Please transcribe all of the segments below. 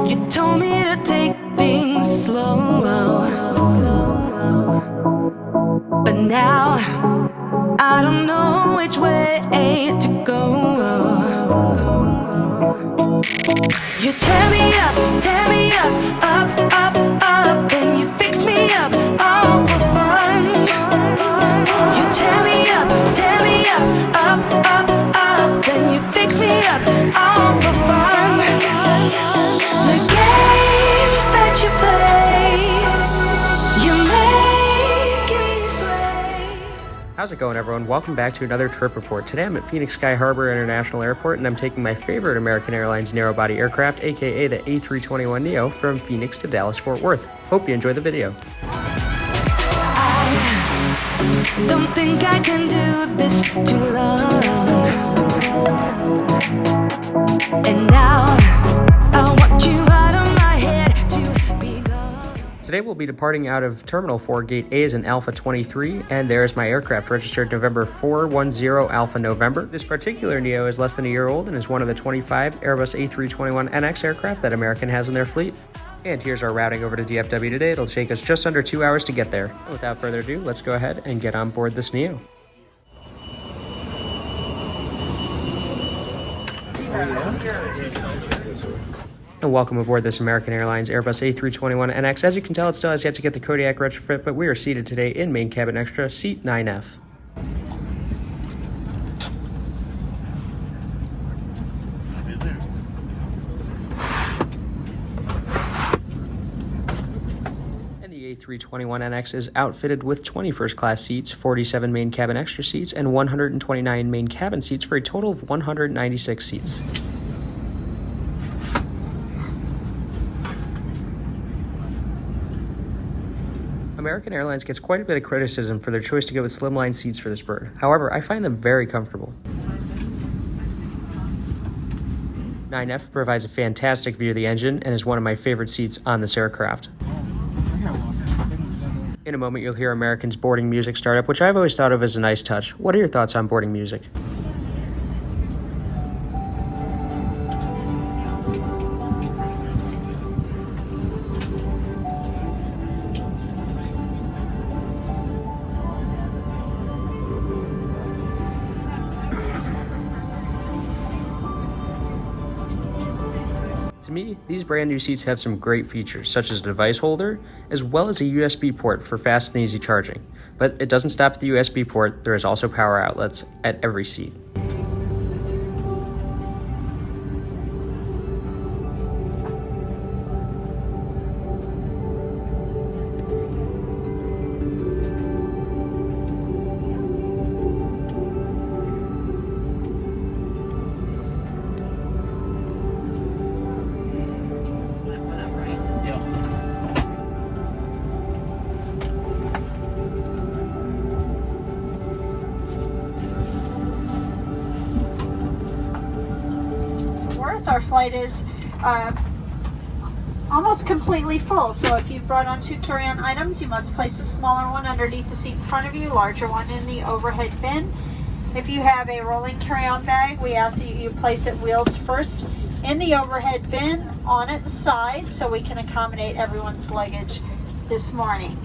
You told me to take things slow, but now I don't know which way to go. You tear me up, up, up, up, then you fix me up, all for fun. You tear me up, up, up, up, then you fix me up, all for fun. The games that you play, you're making me sway. How's it going, everyone? Welcome back to another trip report. Today I'm at Phoenix Sky Harbor International Airport, and I'm taking my favorite American Airlines narrow-body aircraft, aka the A321neo, from Phoenix to Dallas-Fort Worth. Hope you enjoy the video. I don't think I can do this too long. And now I want you out of my head to be gone. Today we'll be departing out of Terminal 4, Gate A is an Alpha 23, and there's my aircraft registered November 410 Alpha November. This particular Neo is less than a year old and is one of the 25 Airbus A321neo aircraft that American has in their fleet. And here's our routing over to DFW today. It'll take us just under 2 hours to get there. Without further ado, let's go ahead and get on board this Neo. And welcome aboard this American Airlines Airbus A321neo. As you can tell, it still has yet to get the Kodiak retrofit, but we are seated today in Main Cabin Extra, seat 9F. A321neo is outfitted with 20 first class seats, 47 main cabin extra seats, and 129 main cabin seats for a total of 196 seats. American Airlines gets quite a bit of criticism for their choice to go with slimline seats for this bird. However, I find them very comfortable. 9F provides a fantastic view of the engine and is one of my favorite seats on this aircraft. In a moment, you'll hear American's boarding music start up, which I've always thought of as a nice touch. What are your thoughts on boarding music? To me, these brand new seats have some great features, such as a device holder, as well as a USB port for fast and easy charging. But it doesn't stop at the USB port, there is also power outlets at every seat. Our flight is almost completely full, so if you've brought on 2 carry-on items, you must place the smaller one underneath the seat in front of you, larger one in the overhead bin. If you have a rolling carry-on bag, we ask that you place it wheels first in the overhead bin on its side so we can accommodate everyone's luggage this morning.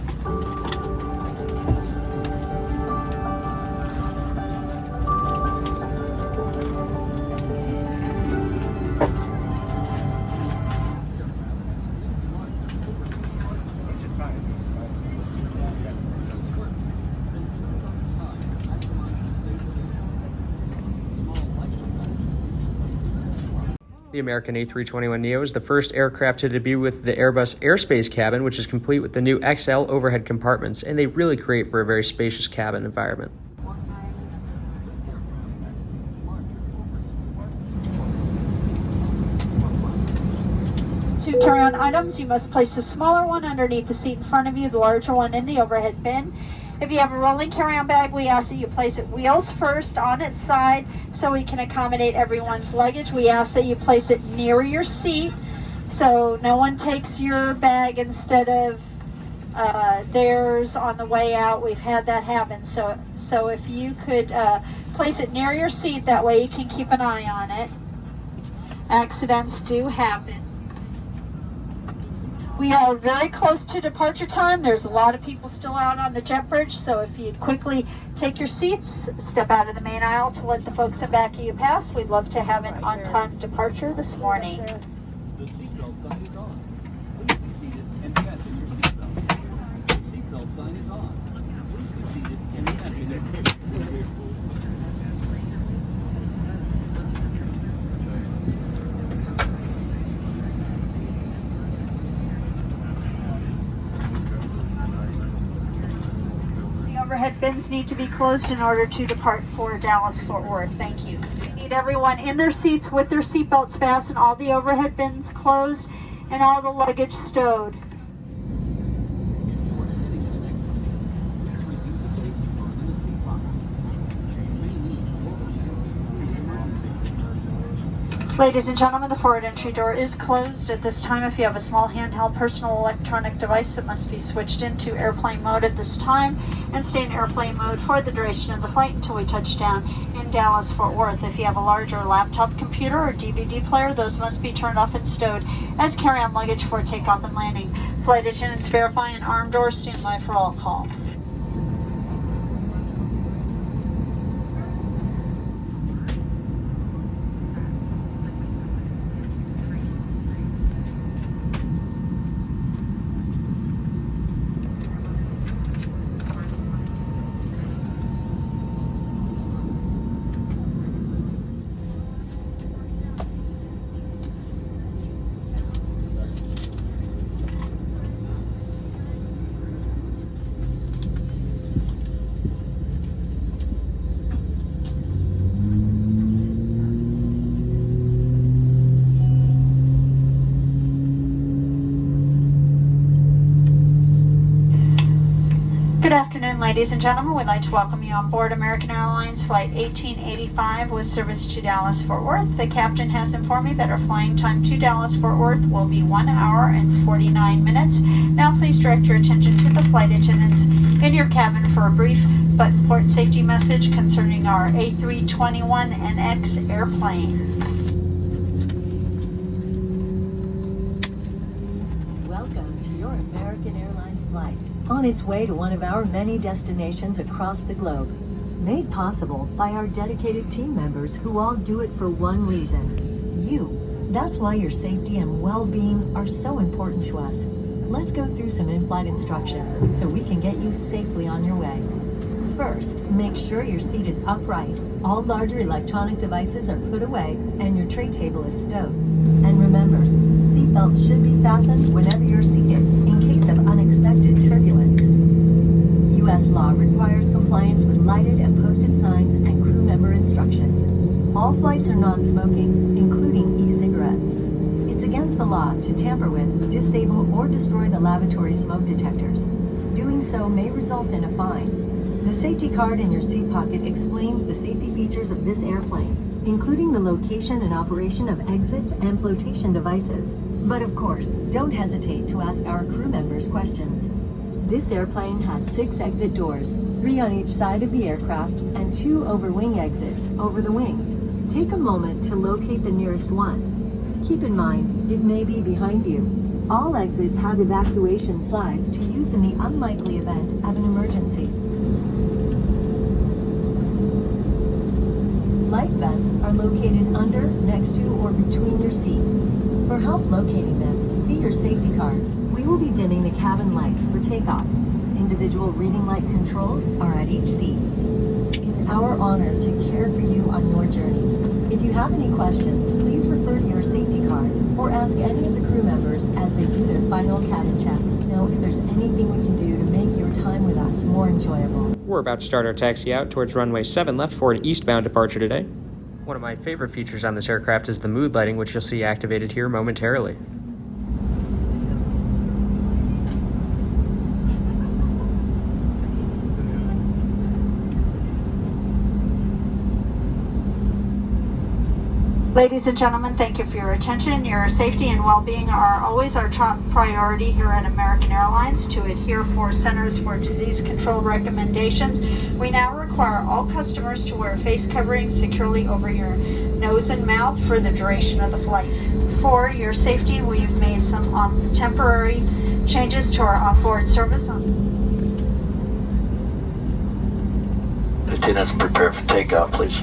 The American A321neo is the first aircraft to debut with the Airbus Airspace cabin, which is complete with the new XL overhead compartments, and they really create for a very spacious cabin environment. To carry-on items, you must place the smaller one underneath the seat in front of you, the larger one in the overhead bin. If you have a rolling carry-on bag, we ask that you place it wheels first on its side so we can accommodate everyone's luggage. We ask that you place it near your seat so no one takes your bag instead of theirs on the way out. We've had that happen. So if you could place it near your seat, that way you can keep an eye on it. Accidents do happen. We are very close to departure time. There's a lot of people still out on the jet bridge, so if you'd quickly take your seats, step out of the main aisle to let the folks in back of you pass. We'd love to have an on-time departure this morning. The seatbelt sign is on. Please be seated and fasten your seatbelt. The seatbelt sign is on. Please be seated and fasten your seatbelt. Overhead bins need to be closed in order to depart for Dallas-Fort Worth. Thank you. We need everyone in their seats with their seatbelts fastened, all the overhead bins closed, and all the luggage stowed. Ladies and gentlemen, the forward entry door is closed at this time. If you have a small handheld personal electronic device, it must be switched into airplane mode at this time and stay in airplane mode for the duration of the flight until we touch down in Dallas-Fort Worth. If you have a larger laptop computer or DVD player, those must be turned off and stowed as carry-on luggage for takeoff and landing. Flight attendants verify an armed door. Stand by for all call. Good afternoon, ladies and gentlemen. We'd like to welcome you on board American Airlines Flight 1885 with service to Dallas-Fort Worth. The captain has informed me that our flying time to Dallas-Fort Worth will be 1 hour and 49 minutes. Now please direct your attention to the flight attendants in your cabin for a brief but important safety message concerning our A321neo airplane. Welcome to your American Airlines flight, on its way to one of our many destinations across the globe. Made possible by our dedicated team members who all do it for one reason: you. That's why your safety and well-being are so important to us. Let's go through some in-flight instructions so we can get you safely on your way. First, make sure your seat is upright, all larger electronic devices are put away, and your tray table is stowed. And remember, seatbelts should be fastened whenever you're seated in case of unexpected turbulence. U.S. law requires compliance with lighted and posted signs and crew member instructions. All flights are non-smoking, including e-cigarettes. It's against the law to tamper with, disable, or destroy the lavatory smoke detectors. Doing so may result in a fine. The safety card in your seat pocket explains the safety features of this airplane, including the location and operation of exits and flotation devices. But of course, don't hesitate to ask our crew members questions. This airplane has 6 exit doors, 3 on each side of the aircraft, and 2 over-wing exits over the wings. Take a moment to locate the nearest one. Keep in mind, it may be behind you. All exits have evacuation slides to use in the unlikely event of an emergency. Life vests are located under, next to, or between your seat. For help locating them, see your safety card. We will be dimming the cabin lights for takeoff. Individual reading light controls are at each seat. It's our honor to care for you on your journey. If you have any questions, please refer to your safety card or ask any of the crew members as they do their final cabin check. Know if there's anything we can do to make your time with us more enjoyable. We're about to start our taxi out towards runway 7 left for an eastbound departure today. One of my favorite features on this aircraft is the mood lighting, which you'll see activated here momentarily. Ladies and gentlemen, thank you for your attention. Your safety and well-being are always our top priority here at American Airlines. To adhere for Centers for Disease Control recommendations, we now require all customers to wear face coverings securely over your nose and mouth for the duration of the flight. For your safety, we've made some temporary changes to our onboard service. Lieutenants, prepare for takeoff, please.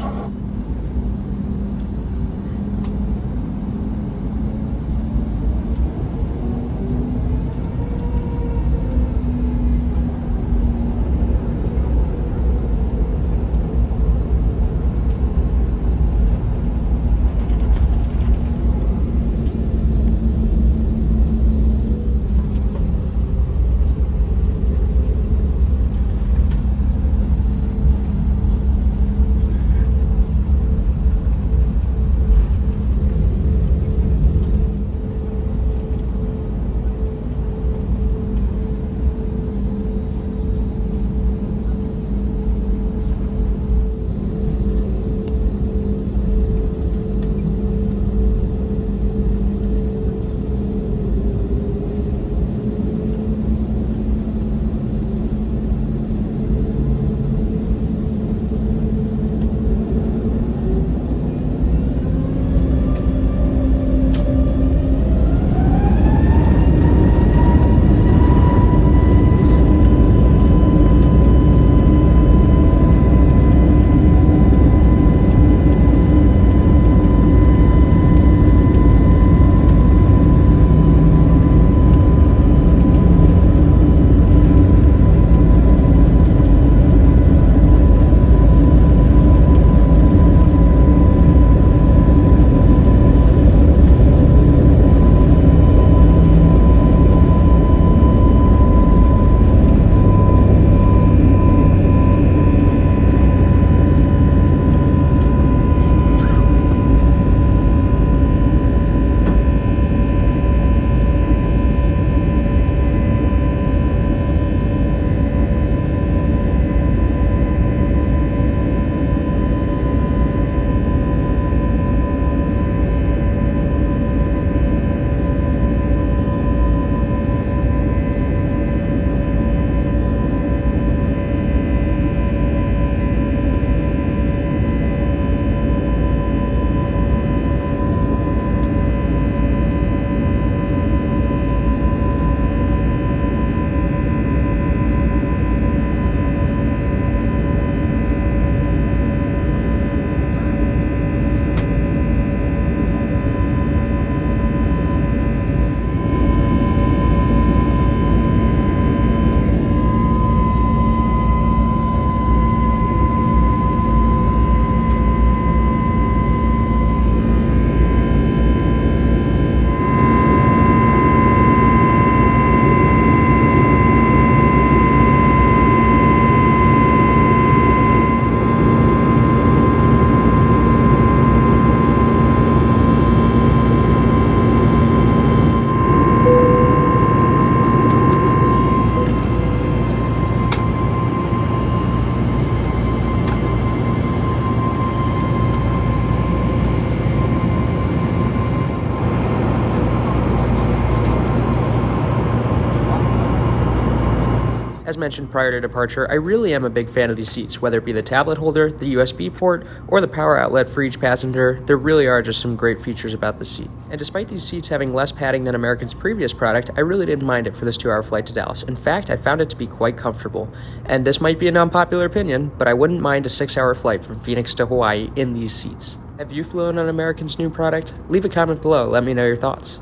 As mentioned prior to departure, I really am a big fan of these seats, whether it be the tablet holder, the USB port, or the power outlet for each passenger. There really are just some great features about the seat. And despite these seats having less padding than American's previous product, I really didn't mind it for this 2-hour flight to Dallas. In fact, I found it to be quite comfortable. And this might be an unpopular opinion, but I wouldn't mind a 6-hour flight from Phoenix to Hawaii in these seats. Have you flown on American's new product? Leave a comment below, let me know your thoughts.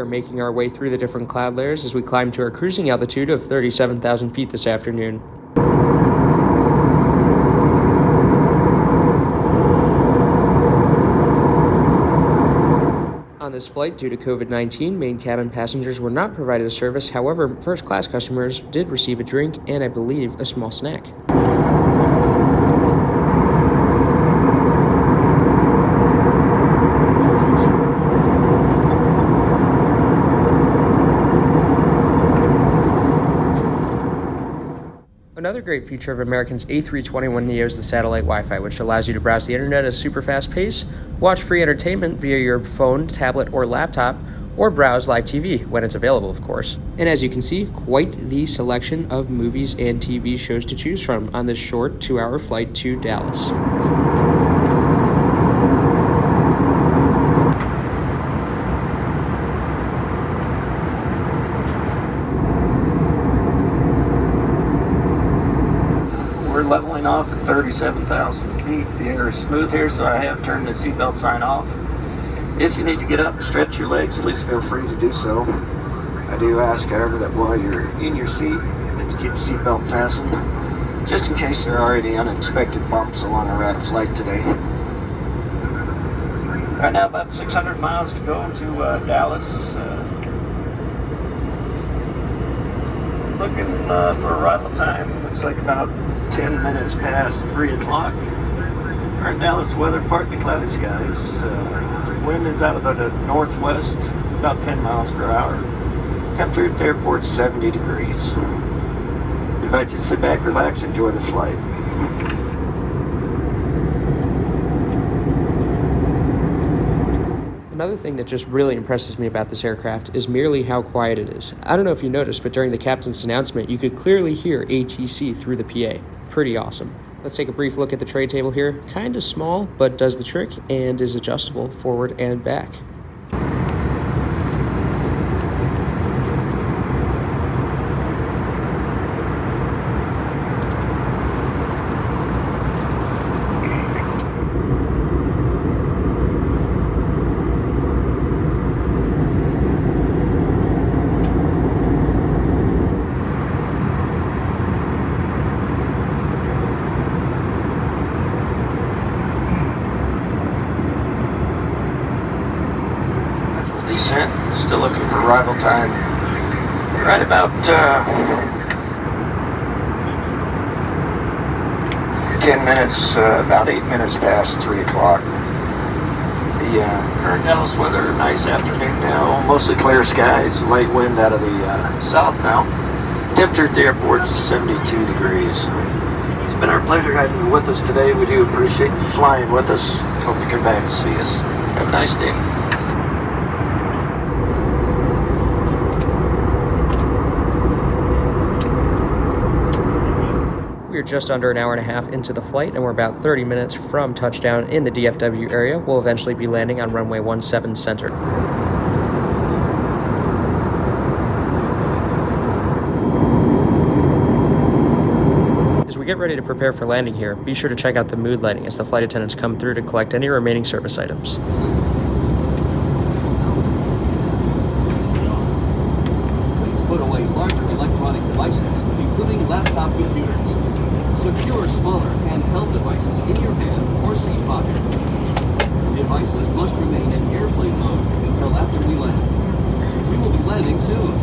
Making our way through the different cloud layers as we climb to our cruising altitude of 37,000 feet this afternoon. On this flight, due to COVID-19, main cabin passengers were not provided a service. However, first class customers did receive a drink and, I believe, a small snack. Another great feature of American's A321neo is the satellite Wi-Fi, which allows you to browse the internet at a super fast pace, watch free entertainment via your phone, tablet, or laptop, or browse live TV when it's available, of course. And as you can see, quite the selection of movies and TV shows to choose from on this short 2-hour flight to Dallas. We're leveling off at 37,000 feet. The air is smooth here, so I have turned the seatbelt sign off. If you need to get up and stretch your legs, at least feel free to do so. I do ask, however, that while you're in your seat, that you keep the seatbelt fastened, just in case there are any unexpected bumps along a rapid flight today. Right now, about 600 miles to go to Dallas. Looking for arrival time, looks like about 10 minutes past 3 o'clock. Current Dallas weather, partly cloudy skies. Wind is out of the northwest, about 10 miles per hour. Temperature at the airport 70 degrees. Invite you to sit back, relax, enjoy the flight. Another thing that just really impresses me about this aircraft is merely how quiet it is. I don't know if you noticed, but during the captain's announcement, you could clearly hear ATC through the PA. Pretty awesome. Let's take a brief look at the tray table here. Kind of small, but does the trick and is adjustable forward and back. Descent, still looking for arrival time. Right about 10 minutes, about 8 minutes past 3 o'clock. The current Dallas weather, nice afternoon now, mostly clear skies, light wind out of the south now. Temperature at the airport is 72 degrees. It's been our pleasure having you with us today. We do appreciate you flying with us. Hope you come back to see us. Have a nice day. We're just under an hour and a half into the flight, and we're about 30 minutes from touchdown in the DFW area. We'll eventually be landing on runway 17 center. As we get ready to prepare for landing here, be sure to check out the mood lighting as the flight attendants come through to collect any remaining service items. Please put away larger electronic devices, including laptop computers. Secure smaller handheld devices in your hand or seat pocket. Devices must remain in airplane mode until after we land. We will be landing soon.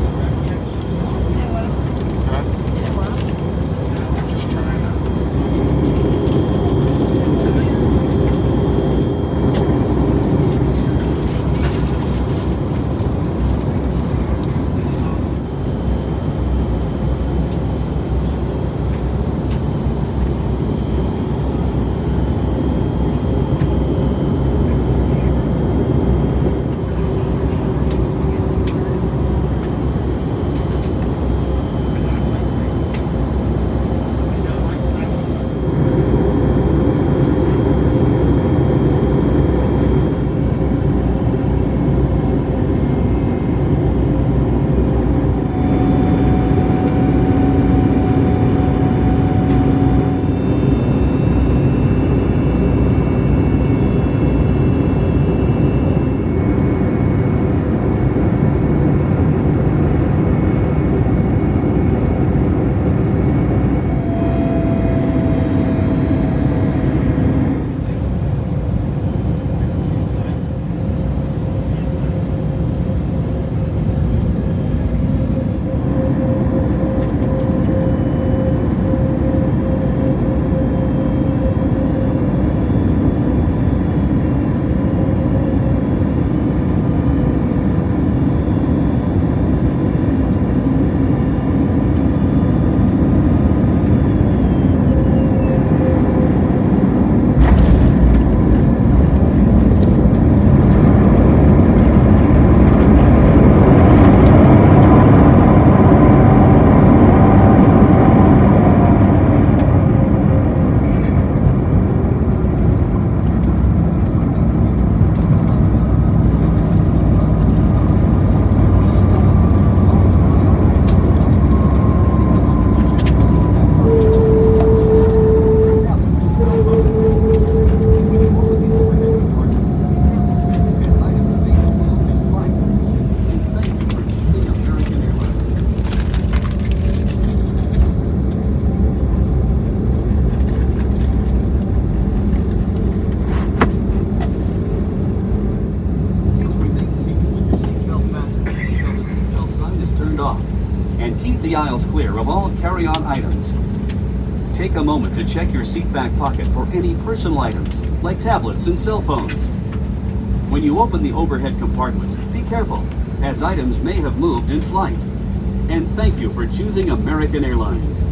off. And keep the aisles clear of all carry-on items. Take a moment to check your seat back pocket for any personal items, like tablets and cell phones. When you open the overhead compartment, be careful, as items may have moved in flight. And thank you for choosing American Airlines.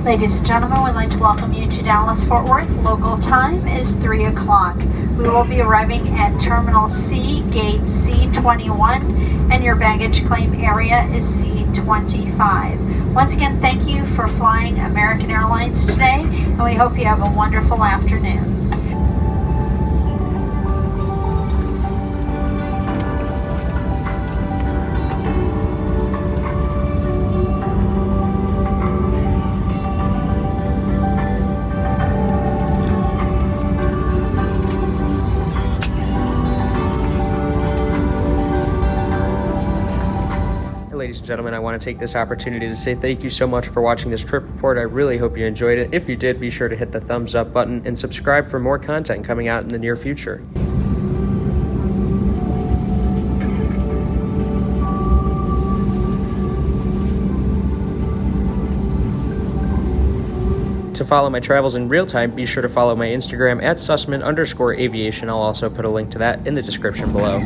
Ladies and gentlemen, we'd like to welcome you to Dallas-Fort Worth. Local time is 3 o'clock. We will be arriving at Terminal C, Gate C21, and your baggage claim area is C25. Once again, thank you for flying American Airlines today, and we hope you have a wonderful afternoon. Ladies and gentlemen, I want to take this opportunity to say thank you so much for watching this trip report. I really hope you enjoyed it. If you did, be sure to hit the thumbs up button and subscribe for more content coming out in the near future. To follow my travels in real time, be sure to follow my Instagram at Sussman_aviation. I'll also put a link to that in the description below.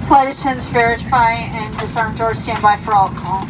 Flight attendants verify and disarm doors, stand by for all call.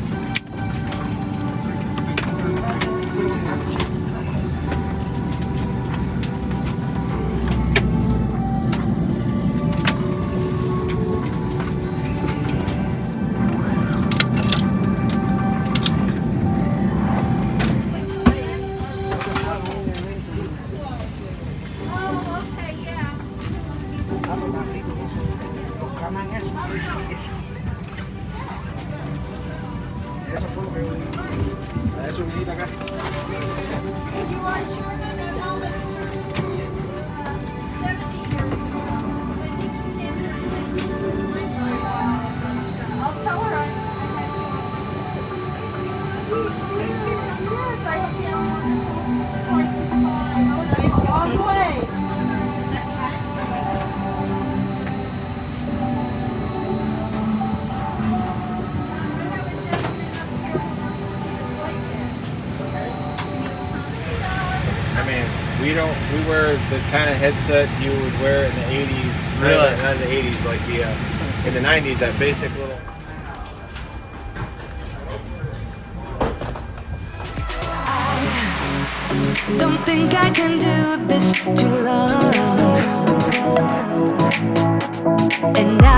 We wear the kind of headset you would wear in the 80s. Really? Not in the 80s, like in the 90s, that basic little... Don't think I can do this too long. And now